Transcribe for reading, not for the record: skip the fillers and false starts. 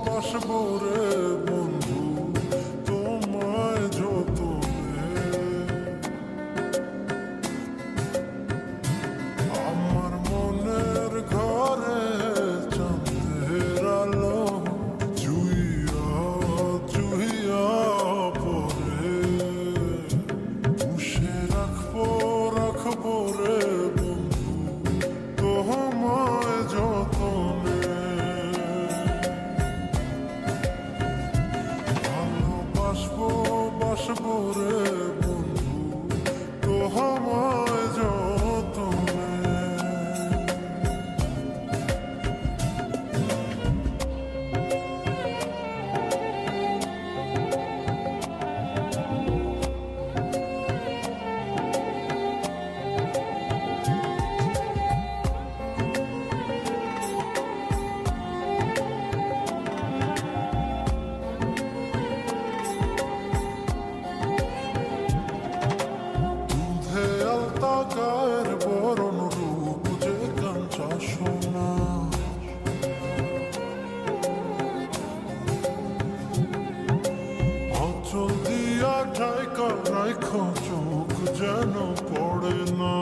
বাসবো রে বন্ধু তোমায় যতনে, আমার মনের ঘরে চাঁদের আলো চুইয়া চুইয়া পরে, পুষে রাখবো রে বন্ধু তোমায় যতনে। বাসবো রে বন্ধু তোমায় যতনে। গায়ের বরণ রূপ যে কাঞ্চা সোনা, অচল দিয়া ঠাইকা রাইখ চোখ যেন পড়ে না।